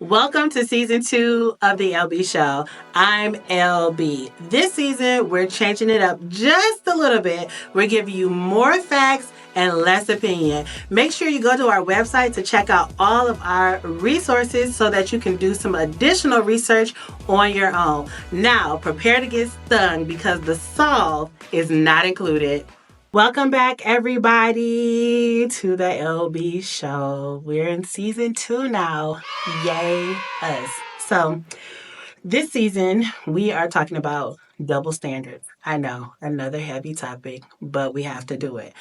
Welcome to season 2 of the Elle Bee Show. I'm Elle Bee. This season, we're changing it up just a little bit. We're giving you more facts and less opinion. Make sure you go to our website to check out all of our resources so that you can do some additional research on your own. Now, prepare to get stung because the solve is not included. Welcome back, everybody, to the Elle Bee Show. We're in season 2 now. Yay, us. So, this season, we are talking about double standards. I know, another heavy topic, but we have to do it.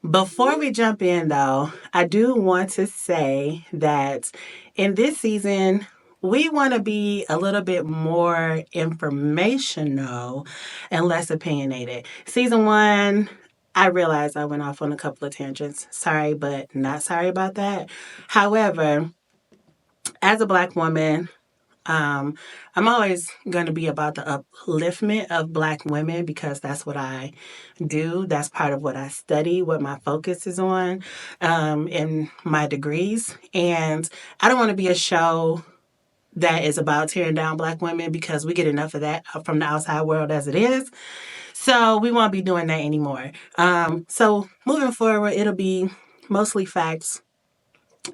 Before we jump in, though, I do want to say that in this season, we want to be a little bit more informational and less opinionated. Season 1, I realized I went off on a couple of tangents. Sorry, but not sorry about that. However, as a Black woman, I'm always going to be about the upliftment of Black women because that's what I do. That's part of what I study, what my focus is on in my degrees. And I don't want to be a show that is about tearing down Black women because we get enough of that from the outside world as it is. So we won't be doing that anymore. So moving forward, it'll be mostly facts,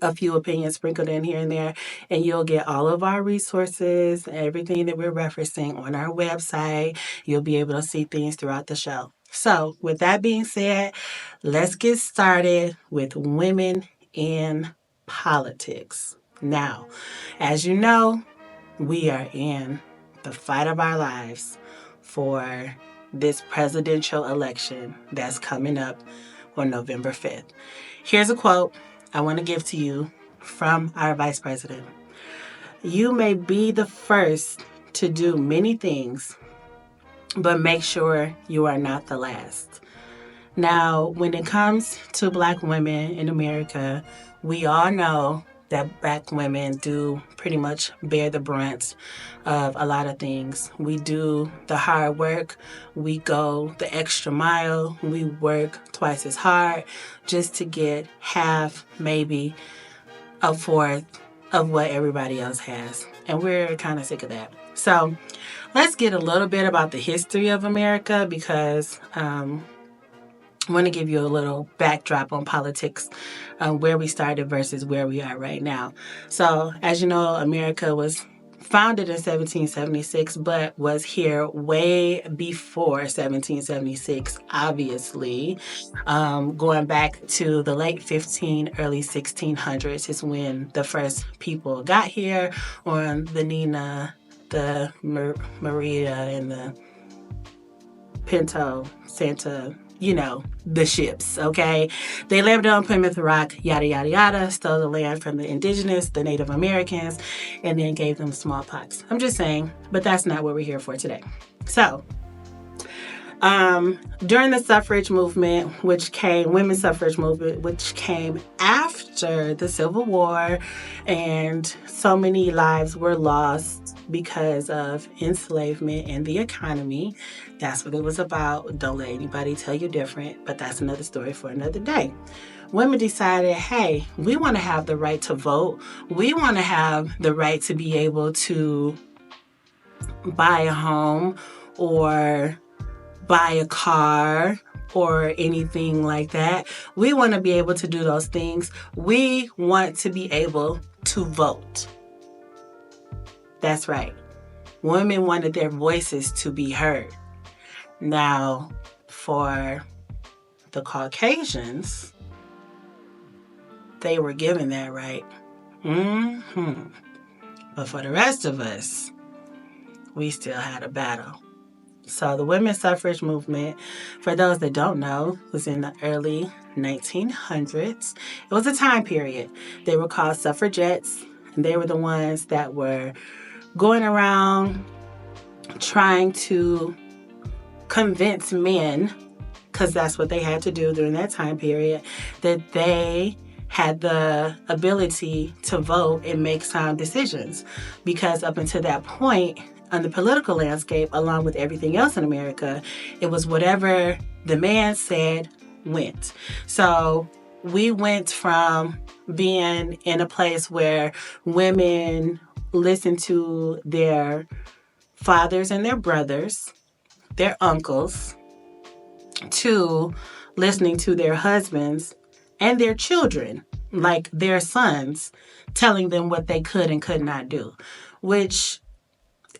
a few opinions sprinkled in here and there, and you'll get all of our resources, everything that we're referencing on our website. You'll be able to see things throughout the show. So with that being said, let's get started with women in politics. Now, as you know, we are in the fight of our lives for this presidential election that's coming up on November 5th. Here's a quote I want to give to you from our Vice President. You may be the first to do many things, but make sure you are not the last. Now, when it comes to Black women in America, we all know that Black women do pretty much bear the brunt of a lot of things. We do the hard work. We go the extra mile. We work twice as hard just to get half, maybe a fourth of what everybody else has. And we're kind of sick of that. So let's get a little bit about the history of America because I want to give you a little backdrop on politics, where we started versus where we are right now. So, as you know, America was founded in 1776, but was here way before 1776, obviously. Going back to the late early 1600s is when the first people got here on the Nina, the Maria, and the Pinto, Santa, the ships, okay? They lived on Plymouth Rock, yada, yada, yada, stole the land from the indigenous, the Native Americans, and then gave them smallpox. I'm just saying, but that's not what we're here for today. So, during the suffrage movement, women's suffrage movement, which came after the Civil War, and so many lives were lost because of enslavement and the economy. That's what it was about. Don't let anybody tell you different, but that's another story for another day. Women decided, hey, we want to have the right to vote. We want to have the right to be able to buy a home or buy a car or anything like that. We want to be able to do those things. We want to be able to vote. That's right. Women wanted their voices to be heard. Now, for the Caucasians, they were given that right. But for the rest of us, we still had a battle. So the women's suffrage movement, for those that don't know, was in the early 1900s. It was a time period. They were called suffragettes, and they were the ones that were going around trying to convince men, because that's what they had to do during that time period, that they had the ability to vote and make sound decisions. Because up until that point, on the political landscape, along with everything else in America, it was whatever the man said went. So we went from being in a place where women listen to their fathers and their brothers, their uncles, to listening to their husbands and their children, like their sons, telling them what they could and could not do, which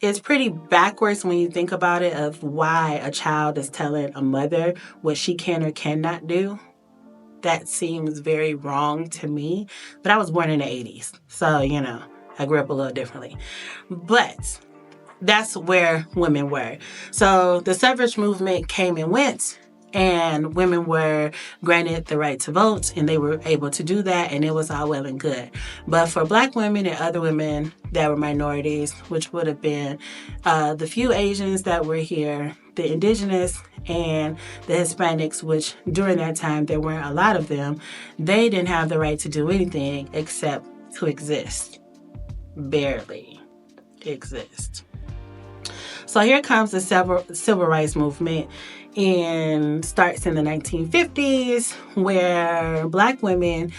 is pretty backwards when you think about it, of why a child is telling a mother what she can or cannot do. That seems very wrong to me. But I was born in the 80s, so, I grew up a little differently. But that's where women were. So the suffrage movement came and went, and women were granted the right to vote, and they were able to do that, and it was all well and good. But for Black women and other women that were minorities, which would have been the few Asians that were here, the indigenous, and the Hispanics, which during that time there weren't a lot of them, they didn't have the right to do anything except to exist. Barely exist. So here comes the civil rights movement, and starts in the 1950s, where Black women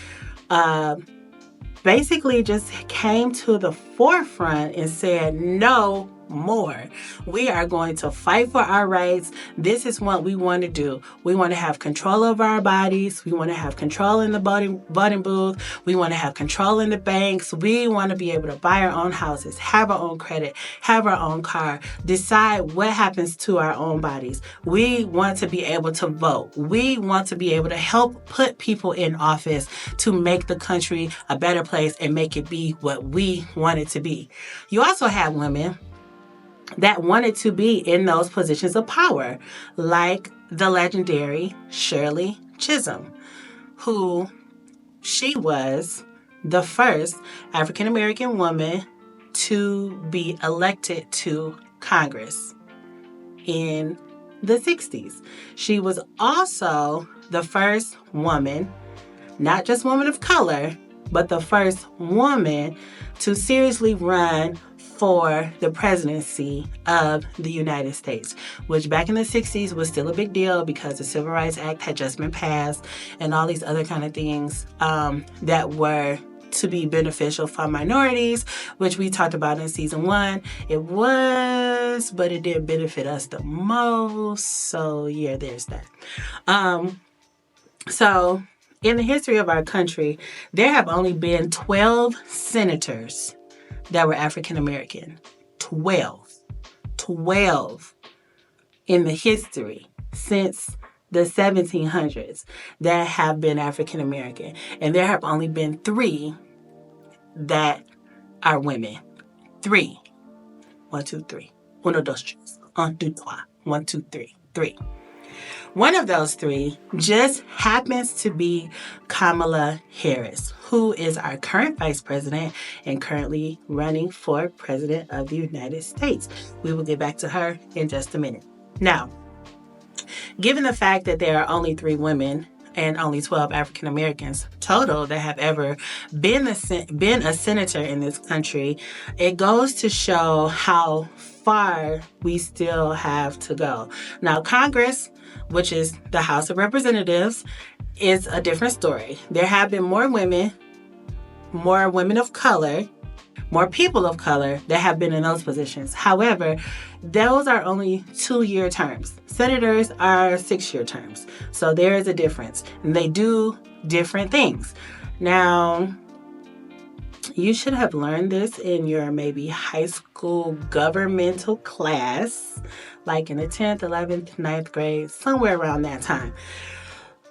basically just came to the forefront and said, no more. We are going to fight for our rights. This is what we want to do. We want to have control over our bodies. We want to have control in the voting booth. We want to have control in the banks. We want to be able to buy our own houses, have our own credit, have our own car, decide what happens to our own bodies. We want to be able to vote. We want to be able to help put people in office to make the country a better place and make it be what we want it to be. You also have women that wanted to be in those positions of power, like the legendary Shirley Chisholm, who she was the first African-American woman to be elected to Congress in the 60s. She was also the first woman, not just woman of color, but the first woman to seriously run for the presidency of the United States, which back in the 60s was still a big deal because the Civil Rights Act had just been passed and all these other kind of things that were to be beneficial for minorities, which we talked about in season 1. It was, but it didn't benefit us the most. So yeah, there's that. So in the history of our country, there have only been 12 senators that were African American. 12 in the history since the 1700s that have been African American. And there have only been 3 that are women. 3. 1, 2, 3. Uno, dos, tres. Un, deux, trois. 1, 2, 3. 3. One of those 3 just happens to be Kamala Harris, who is our current vice president and currently running for president of the United States. We will get back to her in just a minute. Now, given the fact that there are only 3 women and only 12 African Americans total that have ever been a senator in this country, it goes to show how far we still have to go. Now, Congress, which is the House of Representatives, is a different story. There have been more women of color, more people of color that have been in those positions. However, those are only 2-year terms. Senators are 6-year terms. So there is a difference. And they do different things. Now, you should have learned this in your maybe high school governmental class, like in the 10th, 11th, 9th grade, somewhere around that time,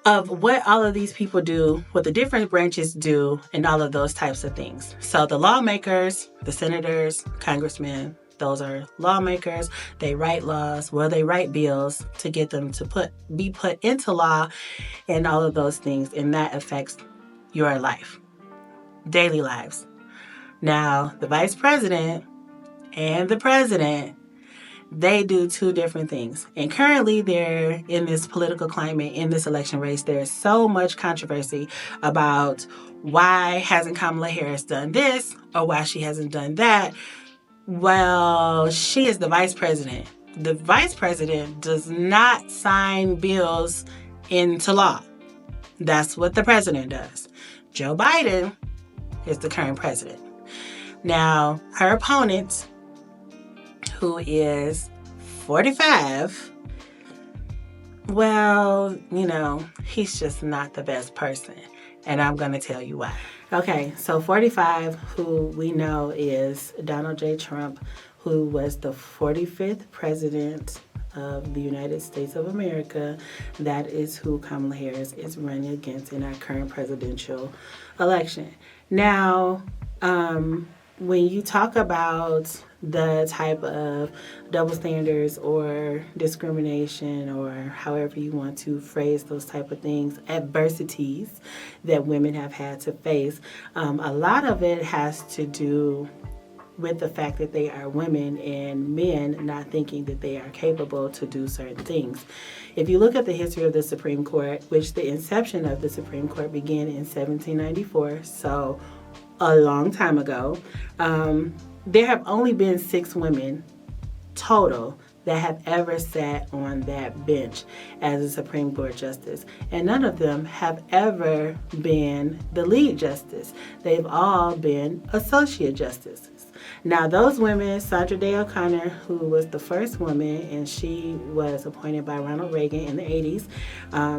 of what all of these people do, what the different branches do, and all of those types of things. So the lawmakers, the senators, congressmen, those are lawmakers. They write laws, they write bills to get them to be put into law and all of those things, and that affects your life, daily lives. Now, the vice president and the president, they do 2 different things. And currently they're in this political climate, in this election race, there's so much controversy about why hasn't Kamala Harris done this or why she hasn't done that. Well, she is the vice president. The vice president does not sign bills into law. That's what the president does. Joe Biden is the current president. Now, her opponent, who is 45, well, he's just not the best person. And I'm going to tell you why. Okay, so 45, who we know is Donald J. Trump, who was the 45th president of the United States of America. That is who Kamala Harris is running against in our current presidential election. Now, when you talk about the type of double standards or discrimination, or however you want to phrase those type of things, adversities that women have had to face, a lot of it has to do with the fact that they are women and men not thinking that they are capable to do certain things. If you look at the history of the Supreme Court, which the inception of the Supreme Court began in 1794, so a long time ago, there have only been 6 women total that have ever sat on that bench as a Supreme Court justice. And none of them have ever been the lead justice. They've all been associate justices. Now, those women, Sandra Day O'Connor, who was the first woman, and she was appointed by Ronald Reagan in the 80s.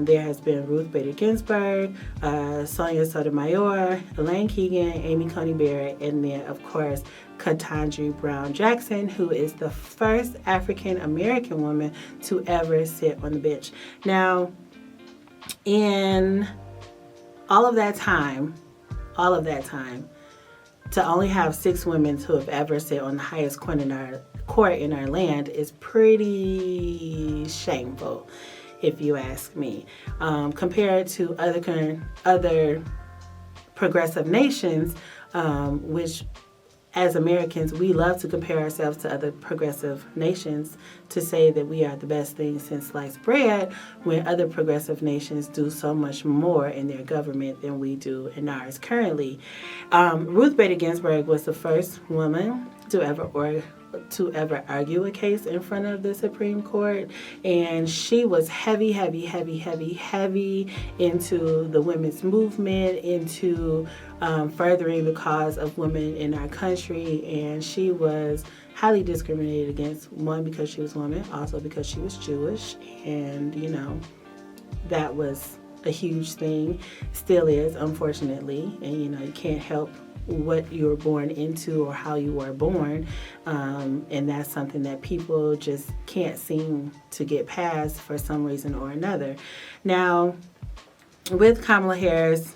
There has been Ruth Bader Ginsburg, Sonia Sotomayor, Elaine Keegan, Amy Coney Barrett, and then, of course, Ketanji Brown Jackson, who is the first African American woman to ever sit on the bench. Now, in all of that time, to only have 6 women who have ever sat on the highest court in our land is pretty shameful, if you ask me. Compared to other progressive nations, which as Americans, we love to compare ourselves to other progressive nations to say that we are the best thing since sliced bread, when other progressive nations do so much more in their government than we do in ours currently. Ruth Bader Ginsburg was the first woman to ever argue a case in front of the Supreme Court, and she was heavy into the women's movement, into furthering the cause of women in our country, and she was highly discriminated against, one, because she was a woman, also because she was Jewish, and that was a huge thing, still is, unfortunately, and you can't help what you were born into or how you were born, and that's something that people just can't seem to get past for some reason or another. Now, with Kamala Harris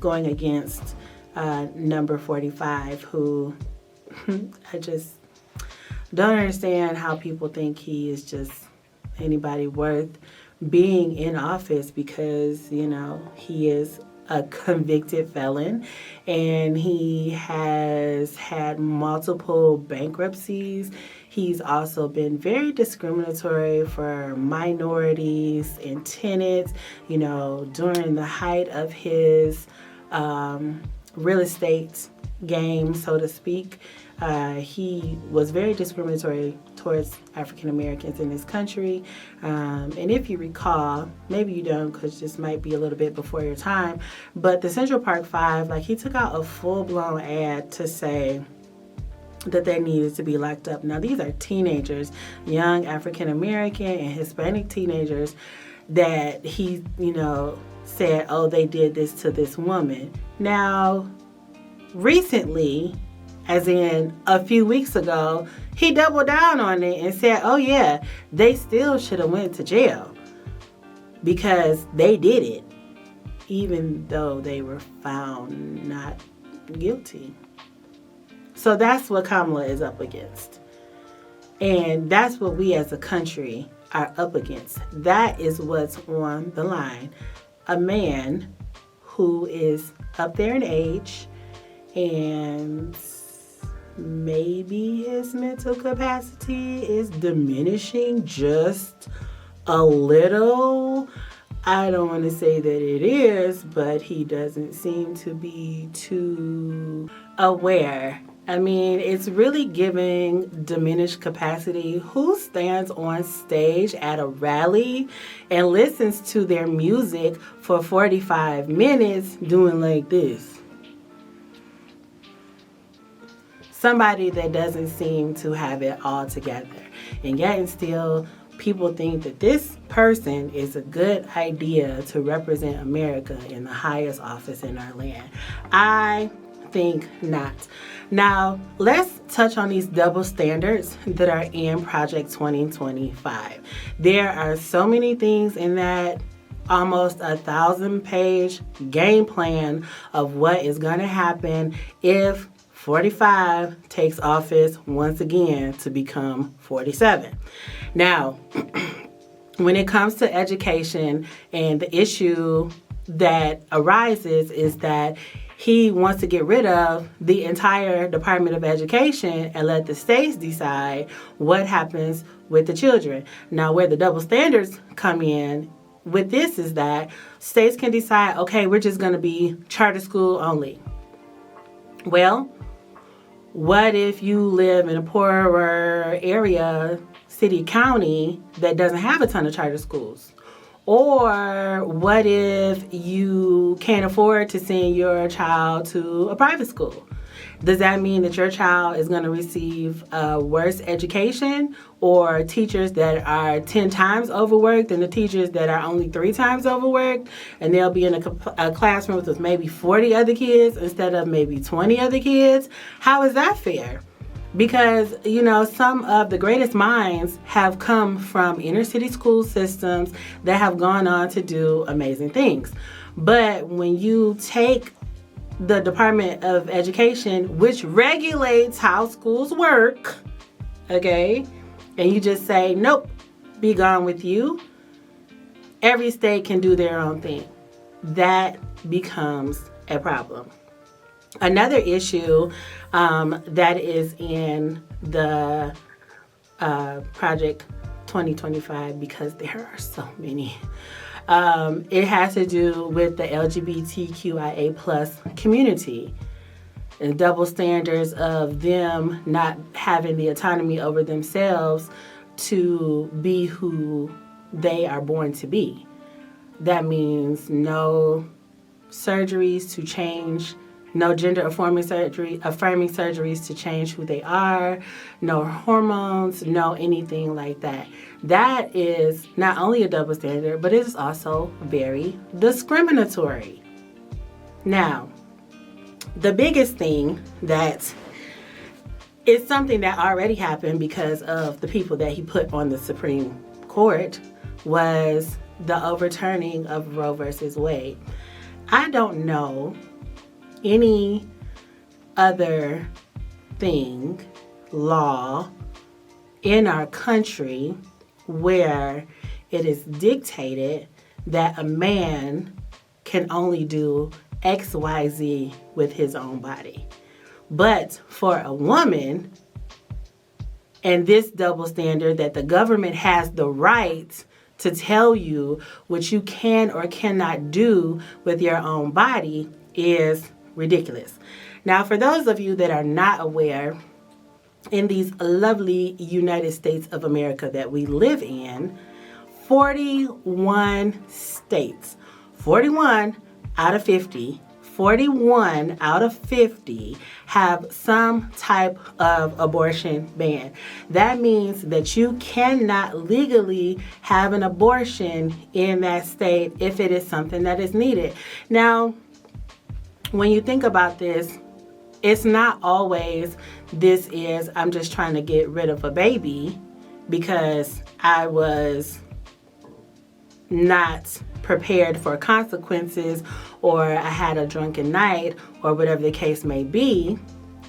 going against number 45, who I just don't understand how people think he is just anybody worth being in office, because he is a convicted felon, and he has had multiple bankruptcies. He's also been very discriminatory for minorities and tenants. During the height of his real estate game, so to speak, he was very discriminatory towards African Americans in this country. And if you recall, maybe you don't, because this might be a little bit before your time, but the Central Park Five, he took out a full-blown ad to say that they needed to be locked up. Now, these are teenagers, young African American and Hispanic teenagers, that he, said, oh, they did this to this woman. Now, recently, as in a few weeks ago, he doubled down on it and said, oh yeah, they still should have went to jail because they did it, even though they were found not guilty. So that's what Kamala is up against. And that's what we as a country are up against. That is what's on the line. A man who is up there in age, and maybe his mental capacity is diminishing just a little. I don't want to say that it is, but he doesn't seem to be too aware. I mean, it's really giving diminished capacity. Who stands on stage at a rally and listens to their music for 45 minutes doing like this? somebody that doesn't seem to have it all together. And yet and still, people think that this person is a good idea to represent America in the highest office in our land. I think not. Now, let's touch on these double standards that are in Project 2025. There are so many things in that almost 1,000-page game plan of what is going to happen if 45 takes office once again to become 47. Now, when it comes to education, and the issue that arises is that he wants to get rid of the entire Department of Education and let the states decide what happens with the children. Now, where the double standards come in with this is that states can decide, okay, we're just going to be charter school only. Well, what if you live in a poorer area, city, county, that doesn't have a ton of charter schools? Or what if you can't afford to send your child to a private school? Does that mean that your child is going to receive a worse education, or teachers that are 10 times overworked than the teachers that are only 3 times overworked, and they'll be in a classroom with maybe 40 other kids instead of maybe 20 other kids? How is that fair? Because, you know, some of the greatest minds have come from inner city school systems that have gone on to do amazing things. But when you take the Department of Education, which regulates how schools work, okay, and you just say, nope, be gone with you, every state can do their own thing. That becomes a problem. Another issue that is in the Project 2025, because there are so many, it has to do with the LGBTQIA plus community and double standards of them not having the autonomy over themselves to be who they are born to be. That means no surgeries to change, no gender affirming surgeries to change who they are, no hormones, no anything like that. That is not only a double standard, but it is also very discriminatory. Now, the biggest thing that is something that already happened because of the people that he put on the Supreme Court was the overturning of Roe versus Wade. I don't know any other law in our country where it is dictated that a man can only do XYZ with his own body. But for a woman, and this double standard that the government has the right to tell you what you can or cannot do with your own body is ridiculous. Now, for those of you that are not aware, in these lovely United States of America that we live in, 41 states, 41 out of 50 have some type of abortion ban. That means that you cannot legally have an abortion in that state if it is something that is needed. Now, when you think about this, it's not always I'm just trying to get rid of a baby because I was not prepared for consequences, or I had a drunken night, or whatever the case may be.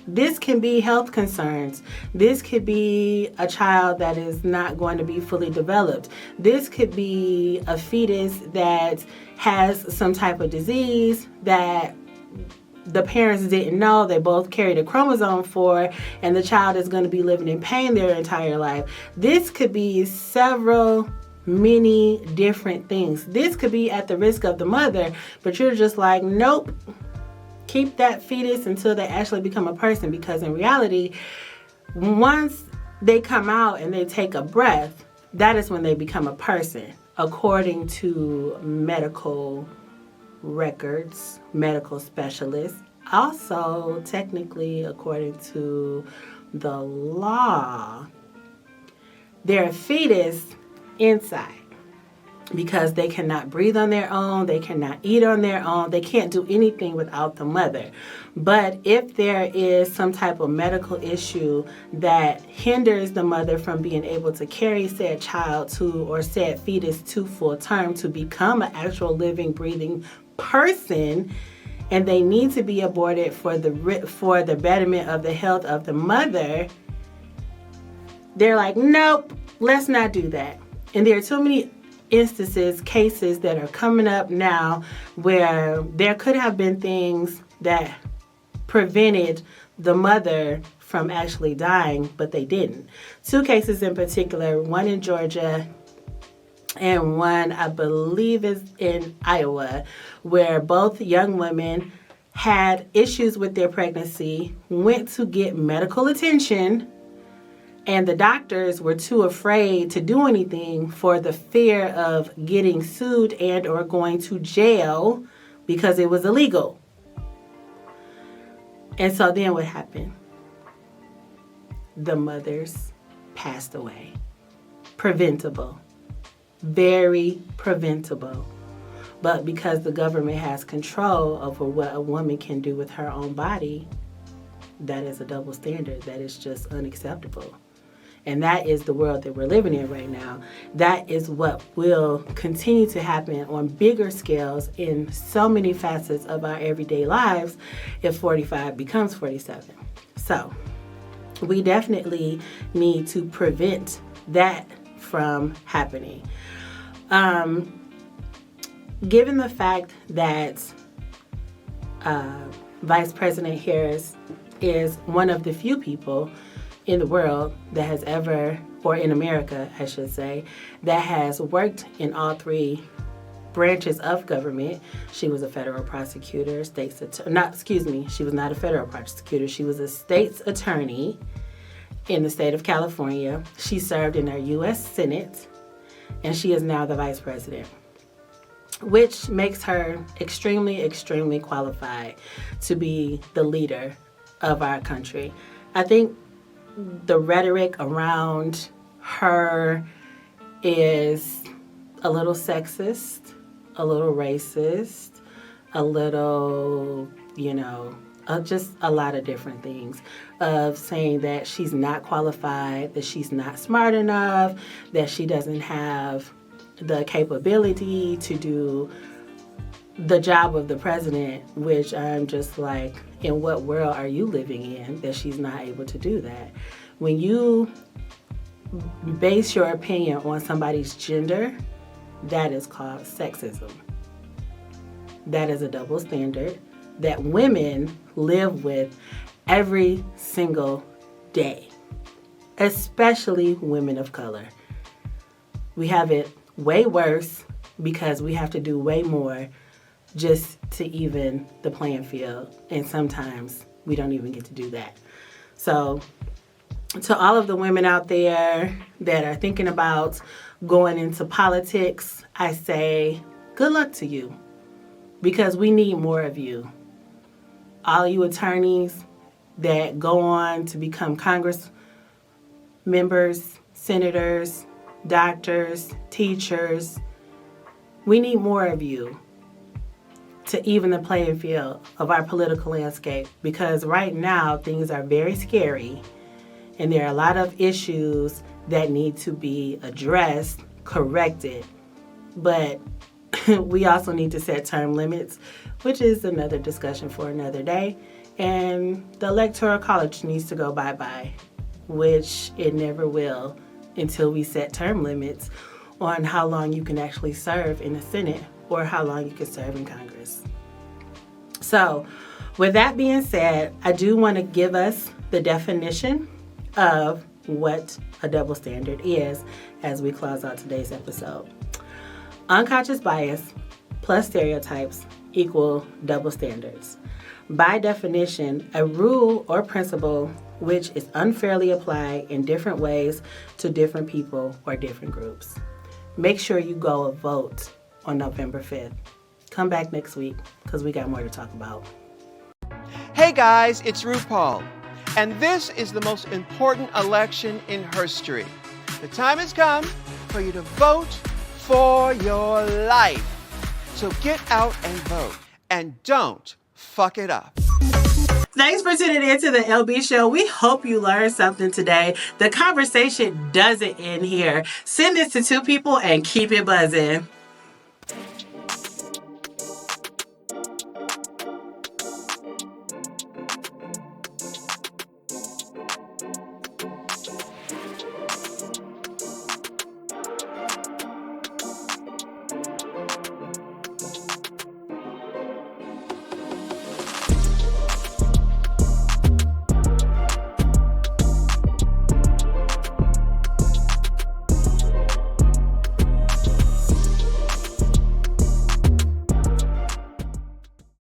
This can be health concerns. This could be a child that is not going to be fully developed. This could be a fetus that has some type of disease that the parents didn't know they both carried a chromosome for, and the child is going to be living in pain their entire life. This could be many different things. This could be at the risk of the mother, but you're just like, nope, keep that fetus until they actually become a person, because in reality, once they come out and they take a breath, that is when they become a person, according to medical records, medical specialists. also, technically, according to the law, they're a fetus inside because they cannot breathe on their own, they cannot eat on their own, they can't do anything without the mother. But if there is some type of medical issue that hinders the mother from being able to carry said child to or said fetus to full term to become an actual living, breathing person, and they need to be aborted for the betterment of the health of the mother, they're like, nope, let's not do that. And there are too many cases that are coming up now where there could have been things that prevented the mother from actually dying, but they didn't. 2 cases in particular, one in Georgia and one I believe is in Iowa, where both young women had issues with their pregnancy, went to get medical attention, and the doctors were too afraid to do anything for the fear of getting sued and or going to jail because it was illegal. And so then what happened? The mothers passed away. Preventable. Very preventable. But because the government has control over what a woman can do with her own body, that is a double standard. That is just unacceptable. And that is the world that we're living in right now. That is what will continue to happen on bigger scales in so many facets of our everyday lives if 45 becomes 47. So we definitely need to prevent that from happening. Given the fact that Vice President Harris is one of the few people in the world that has ever, or in America, I should say, that has worked in all 3 branches of government. She was a federal prosecutor, she was not a federal prosecutor. She was a state's attorney in the state of California. She served in our U.S. Senate, and she is now the vice president, which makes her extremely, extremely qualified to be the leader of our country. I think the rhetoric around her is a little sexist, a little racist, a little, just a lot of different things of saying that she's not qualified, that she's not smart enough, that she doesn't have the capability to do the job of the president, which I'm just like, in what world are you living in that she's not able to do that? When you base your opinion on somebody's gender, that is called sexism. That is a double standard that women live with every single day, especially women of color. We have it way worse because we have to do way more just to even the playing field. And sometimes we don't even get to do that. So to all of the women out there that are thinking about going into politics, I say good luck to you because we need more of you. All you attorneys that go on to become Congress members, senators, doctors, teachers, we need more of you to even the playing field of our political landscape, because right now things are very scary and there are a lot of issues that need to be addressed, corrected, but we also need to set term limits, which is another discussion for another day, and the Electoral College needs to go bye-bye, which it never will until we set term limits on how long you can actually serve in the Senate or how long you can serve in Congress. So, with that being said, I do want to give us the definition of what a double standard is as we close out today's episode. Unconscious bias plus stereotypes equal double standards. By definition, a rule or principle which is unfairly applied in different ways to different people or different groups. Make sure you go vote on November 5th. Come back next week because we got more to talk about. Hey guys, it's RuPaul, and this is the most important election in history. The time has come for you to vote for your life. So get out and vote, and don't fuck it up. Thanks for tuning in to the Elle Bee Show. We hope you learned something today. The conversation doesn't end here. Send this to 2 people and keep it buzzing.